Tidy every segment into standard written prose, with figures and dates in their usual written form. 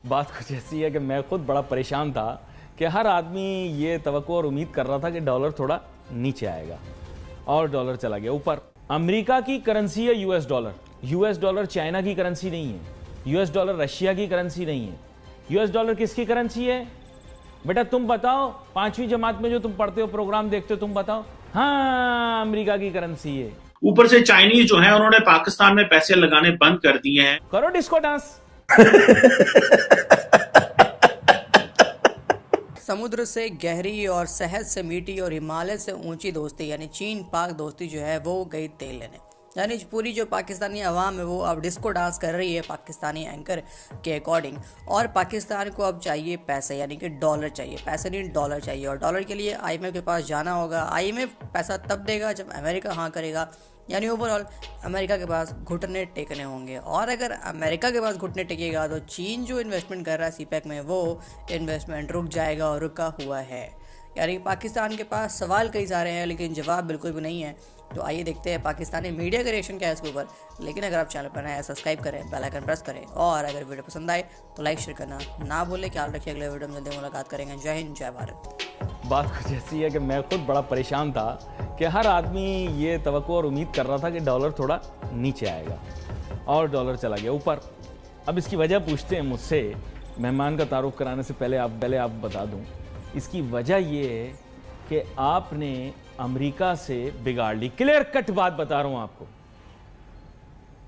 बात कुछ ऐसी है कि मैं खुद बड़ा परेशान था कि हर आदमी ये तवक्को और उम्मीद कर रहा था कि डॉलर थोड़ा नीचे आएगा और डॉलर चला गया ऊपर। अमेरिका की करेंसी है US dollar. US dollar China की करेंसी नहीं है। यूएस डॉलर रशिया की करेंसी नहीं है। यूएस डॉलर किसकी करेंसी है? बेटा तुम बताओ, 5वीं जमात में जो तुम पढ़ते हो, प्रोग्राम देखते हो, तुम बताओ। हाँ, अमेरिका की करेंसी है। ऊपर से चाइनीज जो है उन्होंने पाकिस्तान में पैसे लगाने बंद कर दिए हैं। करो डिस्को डांस। समुद्र से गहरी और शहद से मीठी और हिमालय से ऊंची दोस्ती यानी चीन पाक दोस्ती जो है वो गई तेल लेने। यानी पूरी जो पाकिस्तानी अवाम है वो अब डिस्को डांस कर रही है पाकिस्तानी एंकर के अकॉर्डिंग। और पाकिस्तान को अब चाहिए पैसे, यानी कि डॉलर चाहिए, पैसे नहीं डॉलर चाहिए। और डॉलर के लिए आईएमएफ के पास जाना होगा। आईएमएफ पैसा तब देगा जब अमेरिका हाँ करेगा। यानी ओवरऑल अमेरिका के पास घुटने टेकने होंगे। और अगर अमेरिका के पास घुटने टेकेगा तो चीन जो इन्वेस्टमेंट कर रहा है सीपैक में वो इन्वेस्टमेंट रुक जाएगा और रुका हुआ है। यानी पाकिस्तान के पास सवाल कई सारे हैं लेकिन जवाब बिल्कुल भी नहीं है। तो आइए देखते हैं पाकिस्तानी मीडिया का रिएक्शन क्या है इसके ऊपर। लेकिन अगर आप चैनल पर नए हैं सब्सक्राइब करें, बेल आइकन प्रेस करें और अगर वीडियो पसंद आए तो लाइक शेयर करना ना भूलें। ख्याल रखिए, अगले वीडियो में जल्दी मुलाकात करेंगे। जय हिंद, जय भारत। बात कुछ ऐसी है कि मैं खुद बड़ा परेशान था कि हर आदमी ये तवक्को और उम्मीद कर रहा था कि डॉलर थोड़ा नीचे आएगा और डॉलर चला गया ऊपर। अब इसकी वजह पूछते हैं मुझसे। मेहमान का तारुफ कराने से पहले आप बता दूं, इसकी वजह ये है कि आपने अमेरिका से बिगाड़ ली। क्लियर कट बात बता रहा हूं आपको।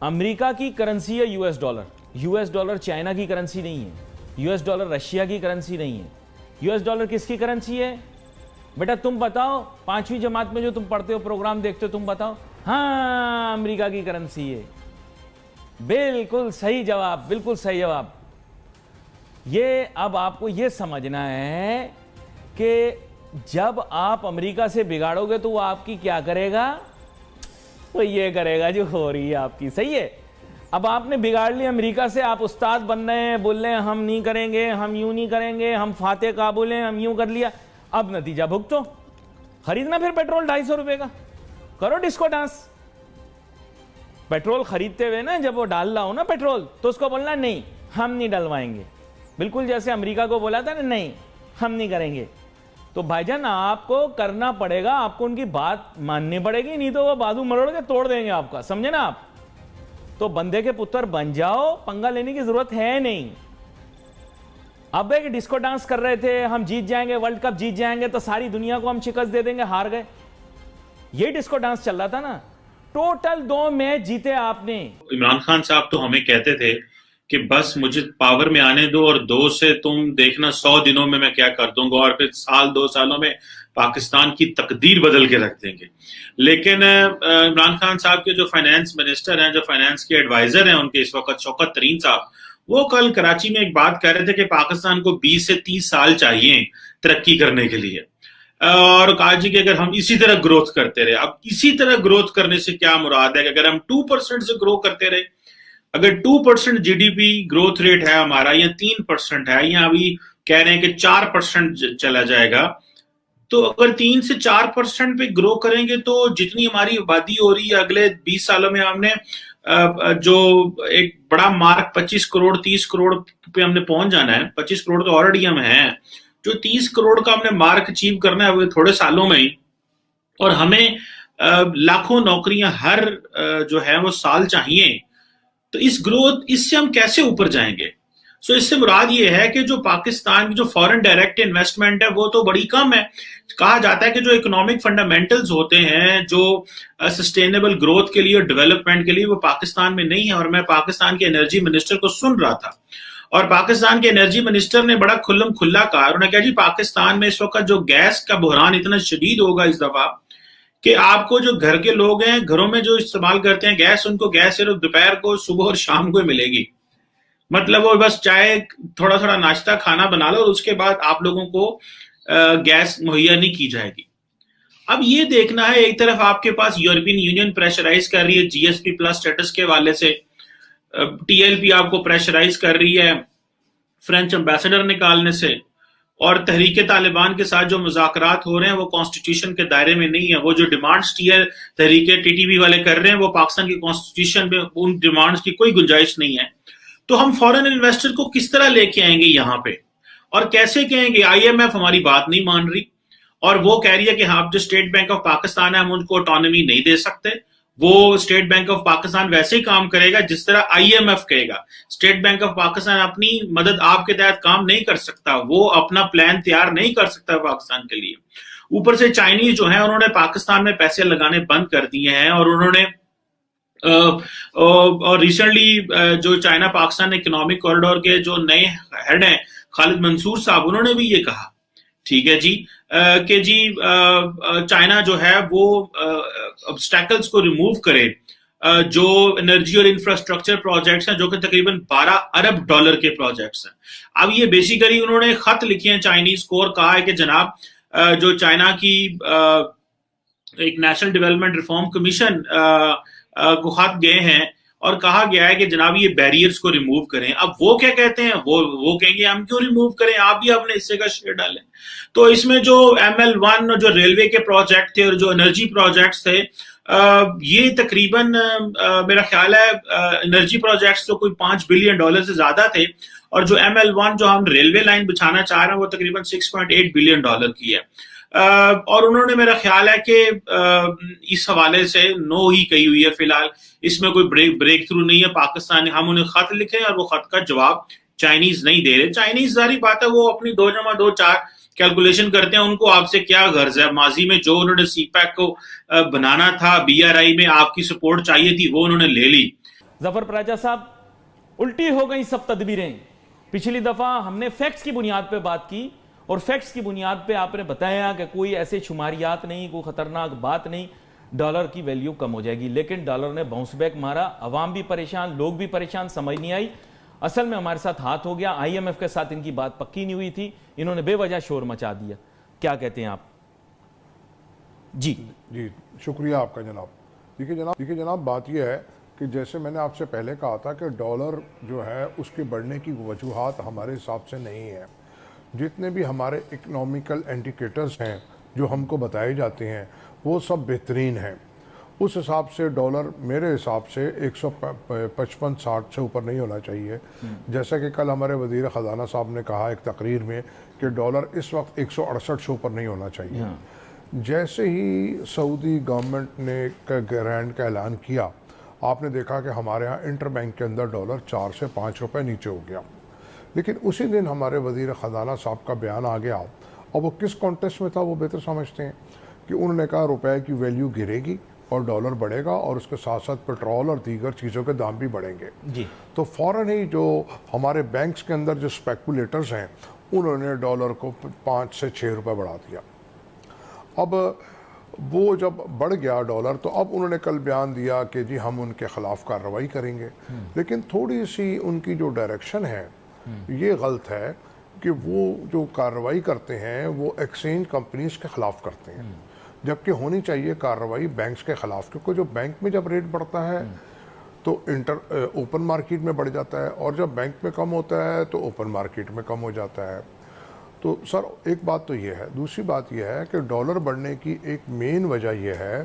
अमेरिका की करेंसी है US dollar. US dollar China की करेंसी नहीं है। यूएस डॉलर रशिया की करेंसी नहीं है। यूएस डॉलर किसकी करेंसी है? बेटा तुम बताओ, 5वीं जमात में जो तुम पढ़ते हो, प्रोग्राम देखते हो, तुम बताओ। हाँ, अमेरिका की करेंसी है। बिल्कुल सही जवाब, बिल्कुल सही जवाब। ये अब आपको ये समझना है कि जब आप अमेरिका से बिगाड़ोगे तो वो आपकी क्या करेगा? तो ये करेगा जो हो रही है आपकी। सही है। अब आपने बिगाड़ लिया अमेरिका से, आप उस्ताद बन रहे हैं, बोल रहे हैं हम नहीं करेंगे, हम यूं नहीं करेंगे, हम फाते काबुल हैं, हम यूं कर लिया। अब नतीजा भुगतो। खरीदना फिर पेट्रोल 250 रुपए का, करो डिस्को डांस। पेट्रोल खरीदते हुए ना, जब वो डाल रहा हो ना पेट्रोल, तो उसको बोलना नहीं हम नहीं डलवाएंगे। बिल्कुल जैसे अमेरिका को बोला था ना, नहीं हम नहीं करेंगे। तो भाईजान आपको करना पड़ेगा, आपको उनकी बात माननी पड़ेगी, नहीं तो वो बाजू मरोड़ के तोड़ देंगे आपका। समझे ना आप? तो बंदे के पुत्र बन जाओ, पंगा लेने की जरूरत है नहीं। अब एक डिस्को डांस कर रहे थे, हम जीत जाएंगे, वर्ल्ड कप जीत जाएंगे तो सारी दुनिया को हम शिकस्त दे देंगे, हार गए। ये डिस्को डांस चल रहा था ना। टोटल 2 मैच जीते आपने। इमरान खान साहब तो हमें कहते थे कि बस मुझे पावर में आने दो और 2 से तुम देखना 100 दिनों में मैं क्या कर दूंगा, और फिर साल 2 सालों में पाकिस्तान की तकदीर बदल के रख देंगे। लेकिन इमरान खान साहब के जो फाइनेंस मिनिस्टर हैं, जो फाइनेंस के एडवाइजर हैं उनके इस वक्त, शौकत तरीन साहब, वो कल कराची में एक बात कह रहे थे कि पाकिस्तान को 20 से 30 साल चाहिए तरक्की करने के लिए। और कहा जी कि अगर हम इसी तरह ग्रोथ करते रहे, अब इसी तरह ग्रोथ करने से क्या मुराद है कि अगर हम 2% से ग्रो करते रहे, अगर 2% जीडीपी ग्रोथ रेट है हमारा, या 3% है, या अभी कह रहे हैं कि 4% चला जाएगा, तो अगर 3 से 4% पे ग्रो करेंगे तो जितनी हमारी आबादी हो रही है अगले 20 सालों में, हमने जो एक बड़ा मार्क 25 करोड़ 30 करोड़ पे हमने पहुंच जाना है। 25 करोड़ तो ऑलरेडी हम हैं, जो 30 करोड़ का हमने मार्क अचीव करना है थोड़े सालों में ही। और हमें लाखों नौकरियां हर जो है वो साल चाहिए। तो इस ग्रोथ, इससे हम कैसे ऊपर जाएंगे? सो इससे मुराद ये है कि जो पाकिस्तान की जो फॉरेन डायरेक्ट इन्वेस्टमेंट है वो तो बड़ी कम है। कहा जाता है कि जो इकोनॉमिक फंडामेंटल्स होते हैं जो सस्टेनेबल ग्रोथ के लिए और डेवलपमेंट के लिए, वो पाकिस्तान में नहीं है। और मैं पाकिस्तान के एनर्जी मिनिस्टर को सुन रहा था, और पाकिस्तान के एनर्जी मिनिस्टर ने बड़ा खुल्लम खुल्ला कहा। उन्होंने कहा जी पाकिस्तान में इस वक्त जो गैस का बुहरान इतना शदीद होगा इस दफा कि आपको जो घर के लोग हैं, घरों में जो इस्तेमाल करते हैं गैस, उनको गैस सिर्फ दोपहर को, सुबह और शाम को मिलेगी। मतलब वो बस चाय, थोड़ा थोड़ा नाश्ता खाना बना लो और उसके बाद आप लोगों को गैस मुहैया नहीं की जाएगी। अब ये देखना है, एक तरफ आपके पास यूरोपियन यूनियन प्रेशराइज कर रही है जीएसपी प्लस स्टेटस के हवाले से, टीएलपी आपको प्रेशराइज कर रही है फ्रेंच एम्बेसडर निकालने से, और तहरीक तालिबान के साथ जो मुज़ाकरात हो रहे हैं वो कॉन्स्टिट्यूशन के दायरे में नहीं है। वो जो डिमांड्स तहरीक टीटीपी वाले कर रहे हैं वो पाकिस्तान की कॉन्स्टिट्यूशन में उन डिमांड्स की कोई गुंजाइश नहीं है। तो हम फॉरेन इन्वेस्टर को किस तरह लेके आएंगे यहाँ पे, और कैसे कहेंगे IMF हमारी बात नहीं मान रही और वो कह रही है कि हाँ जो स्टेट बैंक ऑफ पाकिस्तान है हम उनको ऑटोनॉमी नहीं दे सकते। वो स्टेट बैंक ऑफ पाकिस्तान वैसे ही काम करेगा जिस तरह IMF कहेगा। स्टेट बैंक ऑफ पाकिस्तान अपनी मदद आपके तहत काम नहीं कर सकता, वो अपना प्लान तैयार नहीं कर सकता पाकिस्तान के लिए। ऊपर से चाइनीज जो है उन्होंने पाकिस्तान में पैसे लगाने बंद कर दिए हैं और उन्होंने और रिसेंटली जो चाइना पाकिस्तान इकोनॉमिक कॉरिडोर के जो नए हेड हैं खालिद मंसूर साहब, उन्होंने भी ये कहा, ठीक है जी, कि जी चाइना जो है वो ऑब्स्टैकल्स को रिमूव करे, जो एनर्जी और इंफ्रास्ट्रक्चर प्रोजेक्ट्स हैं जो कि तकरीबन 12 अरब डॉलर के प्रोजेक्ट्स हैं। अब ये बेसिकली उन्होंने खत लिखे हैं चाइनीज को और कहा है कि जनाब जो चाइना की एक नेशनल डेवलपमेंट रिफॉर्म कमीशन को खत गए हैं और कहा गया है कि जनाब ये बैरियर्स को रिमूव करें। अब वो क्या कहते हैं, वो कहेंगे हम क्यों रिमूव करें, आप भी अपने हिस्से का शेयर डालें। तो इसमें जो ML1 और जो रेलवे के प्रोजेक्ट थे और जो एनर्जी प्रोजेक्ट्स थे, ये तकरीबन मेरा ख्याल है एनर्जी प्रोजेक्ट्स तो कोई $5 बिलियन से ज्यादा थे और जो ML1 जो हम रेलवे लाइन बिछाना चाह रहे हैं वो तकरीबन $6.8 बिलियन की है। और उन्होंने मेरा ख्याल है कि इस हवाले से नो ही कही हुई है फिलहाल, इसमें कोई ब्रेक थ्रू नहीं है। पाकिस्तान हम उन्हें खत लिखे और वो खत का जवाब चाइनीज नहीं दे रहे। चाइनीज सारी बात है वो अपनी 2+2 4 कैलकुलेशन करते हैं, उनको आपसे क्या गर्ज है। माजी में जो उन्होंने CPEC को बनाना था, BRI में आपकी सपोर्ट चाहिए थी, वो उन्होंने ले ली। जफर पराचा साहब, उल्टी हो गई सब तदबीरें। पिछली दफा हमने फैक्ट्स की बुनियाद पे बात की और फैक्ट्स की बुनियाद पे आपने बताया कि कोई ऐसे शुमारियात नहीं, कोई खतरनाक बात नहीं, डॉलर की वैल्यू कम हो जाएगी। लेकिन डॉलर ने बाउंस बैक मारा, अवाम भी परेशान, लोग भी परेशान, समझ नहीं आई। असल में हमारे साथ हाथ हो गया, IMF के साथ इनकी बात पक्की नहीं हुई थी, इन्होंने बेवजह शोर मचा दिया। क्या कहते हैं आप? जी जी, शुक्रिया आपका जनाब। देखिए जनाब, बात यह है कि जैसे मैंने आपसे पहले कहा था कि डॉलर जो है उसके बढ़ने की वजूहात हमारे हिसाब से नहीं है। जितने भी हमारे इकनॉमिकल इंडिकेटर्स हैं जो हमको बताए जाते हैं वो सब बेहतरीन हैं। उस हिसाब से डॉलर मेरे हिसाब से 155-60 से ऊपर नहीं होना चाहिए। जैसा कि कल हमारे वज़ीर ख़जाना साहब ने कहा एक तकरीर में कि डॉलर इस वक्त 168 से ऊपर नहीं होना चाहिए। जैसे ही सऊदी गवर्नमेंट ने ग्रैंड का ऐलान किया, आपने देखा कि हमारे यहाँ इंटर बैंक के अंदर डॉलर 4 से 5 रुपये नीचे हो गया। लेकिन उसी दिन हमारे वज़ीर ख़जाना साहब का बयान आ गया और वो किस कॉन्टेक्स्ट में था वो बेहतर समझते हैं कि उन्होंने कहा रुपए की वैल्यू गिरेगी और डॉलर बढ़ेगा और उसके साथ साथ पेट्रोल और दीगर चीज़ों के दाम भी बढ़ेंगे जी। तो फ़ौरन ही जो हमारे बैंक्स के अंदर जो स्पेकुलेटर्स हैं उन्होंने डॉलर को 5 से 6 रुपये बढ़ा दिया। अब वो जब बढ़ गया डॉलर तो अब उन्होंने कल बयान दिया कि जी हम उनके ख़िलाफ़ कार्रवाई करेंगे। लेकिन थोड़ी सी उनकी जो डायरेक्शन है ये गलत है कि वो जो कार्रवाई करते हैं वो एक्सचेंज कंपनीज के ख़िलाफ़ करते हैं, जबकि होनी चाहिए कार्रवाई बैंक्स के ख़िलाफ़। क्योंकि जो बैंक में जब रेट बढ़ता है तो ओपन मार्केट में बढ़ जाता है और जब बैंक में कम होता है तो ओपन मार्केट में कम हो जाता है। तो सर एक बात तो ये है। दूसरी बात यह है कि डॉलर बढ़ने की एक मेन वजह यह है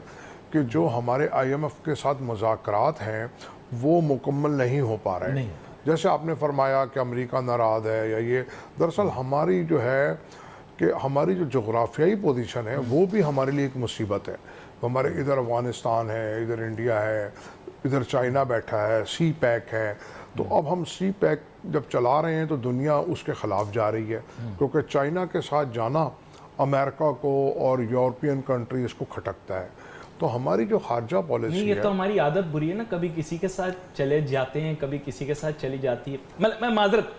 कि जो हमारे IMF के साथ मुज़ाकरात हैं वो मुकम्मल नहीं हो पा रहे हैं। जैसे आपने फरमाया कि अमेरिका नाराज़ है या ये, दरअसल हमारी जो है कि हमारी जो जोग्राफियाई पोजीशन है वो भी हमारे लिए एक मुसीबत है। हमारे इधर अफ़गानिस्तान है, इधर इंडिया है, इधर चाइना बैठा है, CPEC है। तो अब हम CPEC जब चला रहे हैं तो दुनिया उसके ख़िलाफ़ जा रही है, क्योंकि चाइना के साथ जाना अमेरिका को और यूरोपियन कंट्रीज़ को खटकता है। तो हमारी जो खारजा पॉलिसी है, ये तो हमारी आदत बुरी है ना, कभी किसी के साथ चले जाते हैं, कभी किसी के साथ चली जाती है। मैं माजरत